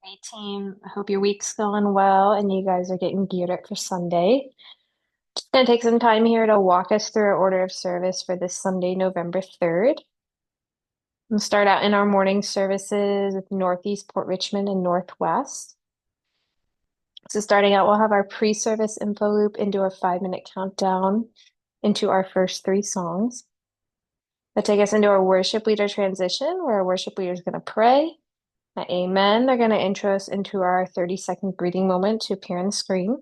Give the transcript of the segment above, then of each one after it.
Hey team, I hope your week's going well and you guys are getting geared up for Sunday. Just gonna take some time here to walk us through our order of service for this Sunday, November 3rd. We'll start out in our morning services with Northeast, Port Richmond, and Northwest. So starting out, we'll have our pre-service info loop into our 5-minute countdown into our first three songs. That'll take us into our worship leader transition, where our worship leader is gonna pray. Amen. They're going to intro us into our 30-second greeting moment to appear on the screen.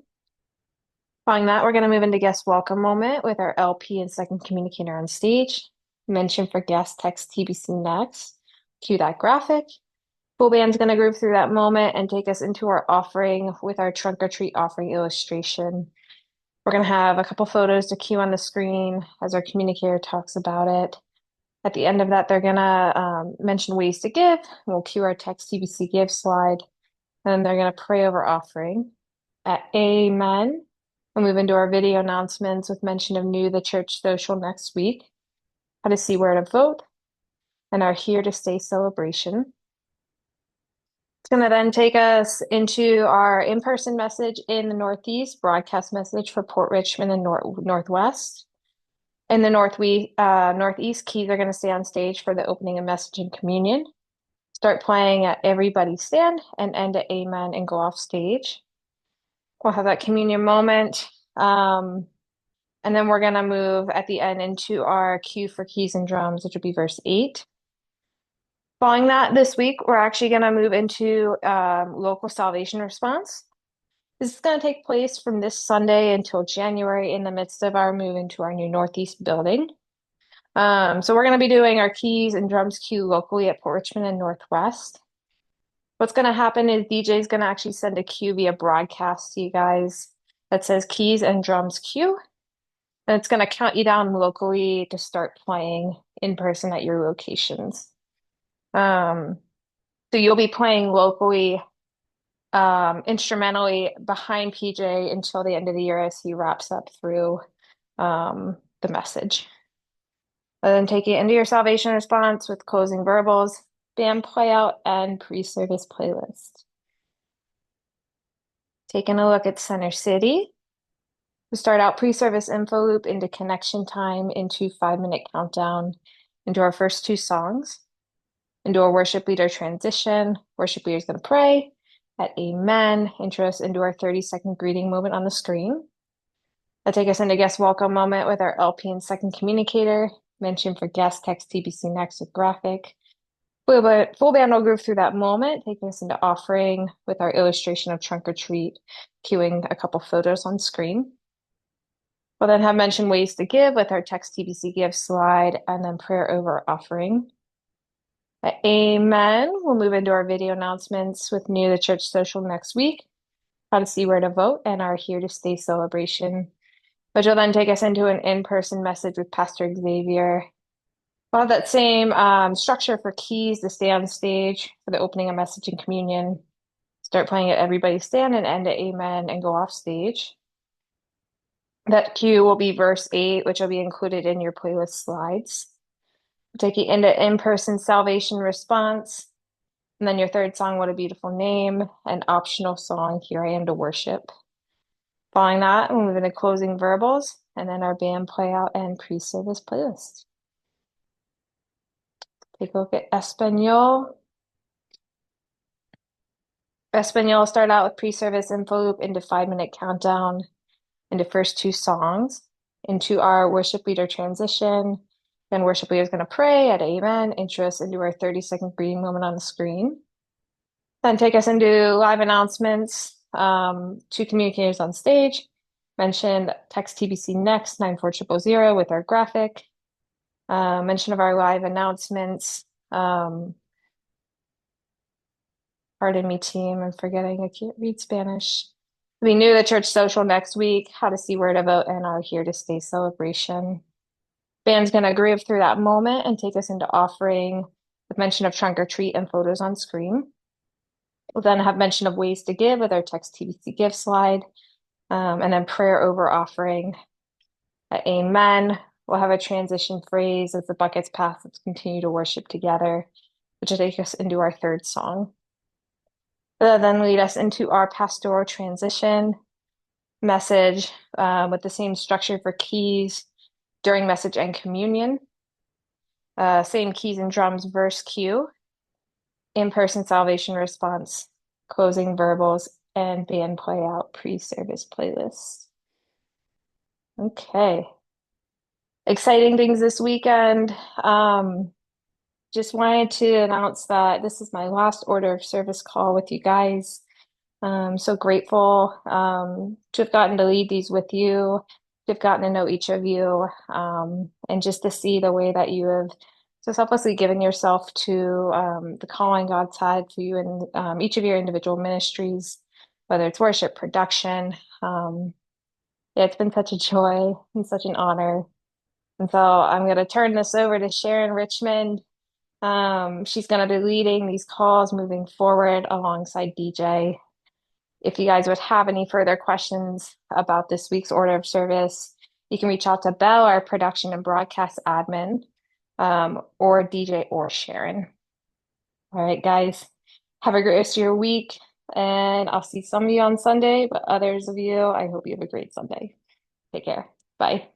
Following that, we're going to move into guest welcome moment with our LP and second communicator on stage. Mention for guest text TBC next. Cue that graphic. Full band's going to group through that moment and take us into our offering with our trunk or treat offering illustration. We're going to have a couple photos to cue on the screen as our communicator talks about it. At the end of that, they're gonna mention ways to give. We'll cue our text TBC give slide, and then they're gonna pray over offering. At Amen, we'll move into our video announcements with mention of new the church social next week, how to see where to vote, and our here to stay celebration. It's gonna then take us into our in-person message in the Northeast, broadcast message for Port Richmond and Northwest. In the Northeast, keys are going to stay on stage for the opening of message and communion. Start playing at Everybody Stand and end at Amen and go off stage. We'll have that communion moment. And then we're going to move at the end into our cue for keys and drums, which will be verse 8. Following that, this week, we're actually going to move into local salvation response. This is going to take place from this Sunday until January in the midst of our move into our new Northeast building. So we're going to be doing our keys and drums queue locally at Port Richmond and Northwest. What's going to happen is DJ is going to actually send a cue via broadcast to you guys that says keys and drums queue. And it's going to count you down locally to start playing in person at your locations. So you'll be playing locally, instrumentally behind PJ until the end of the year as he wraps up through the message. And then take it into your salvation response with closing verbals, band playout, and pre-service playlist. Taking a look at Center City. We start out pre-service info loop into connection time into 5-minute countdown into our first two songs. Into a worship leader transition. Worship leader is going to pray at Amen. Intro us into our 30-second greeting moment on the screen. That'll take us into guest welcome moment with our LP and second communicator. Mention for guest text TBC next with graphic. Full band will groove through that moment, taking us into offering with our illustration of trunk or treat, cueing a couple photos on screen. We'll then have mention ways to give with our text TBC give slide and then prayer over offering. At Amen. We'll move into our video announcements with new the church social next week, how to see where to vote, and our here to stay celebration, which will then take us into an in-person message with Pastor Xavier. We'll have that same structure for keys to stay on stage for the opening of message and communion. Start playing at Everybody Stand and end at Amen and go off stage. That cue will be verse 8, which will be included in your playlist slides. We'll take you into in-person salvation response. And then your third song, What a Beautiful Name, and optional song, Here I Am to Worship. Following that, we'll move into closing verbals and then our band playout and pre-service playlist. Take a look at Espanol. Espanol will start out with pre-service info loop into 5-minute countdown into first two songs, into our worship leader transition. Then worship leader is going to pray at Amen, intro us into our 30-second greeting moment on the screen. Then take us into live announcements, two communicators on stage. Mention text TBC next 94000 with our graphic. Mention of our live announcements. Pardon me, team. I'm forgetting. I can't read Spanish. We knew the church social next week, how to see where to vote, and our here to stay celebration. Band's going to groove through that moment and take us into offering with mention of trunk or treat and photos on screen. We'll then have mention of ways to give with our text TBC give slide, and then prayer over offering at Amen. We'll have a transition phrase as the buckets pass. Let's continue to worship together, which will take us into our third song. That'll then lead us into our pastoral transition message with the same structure for keys during message and communion. Same keys and drums, verse cue, in-person salvation response, closing verbals, and band play out pre-service playlist. Okay. Exciting things this weekend. Just wanted to announce that this is my last order of service call with you guys. So grateful to have gotten to lead these with you, to have gotten to know each of you, and just to see the way that you have so selflessly given yourself to the calling God's had for you in each of your individual ministries, whether it's worship, production. Yeah, it's been such a joy and such an honor. And so I'm going to turn this over to Sharon Richmond. She's going to be leading these calls moving forward alongside DJ. If you guys would have any further questions about this week's order of service, you can reach out to Belle, our production and broadcast admin, or DJ or Sharon. All right, guys, have a great rest of your week, and I'll see some of you on Sunday, but others of you, I hope you have a great Sunday. Take care. Bye.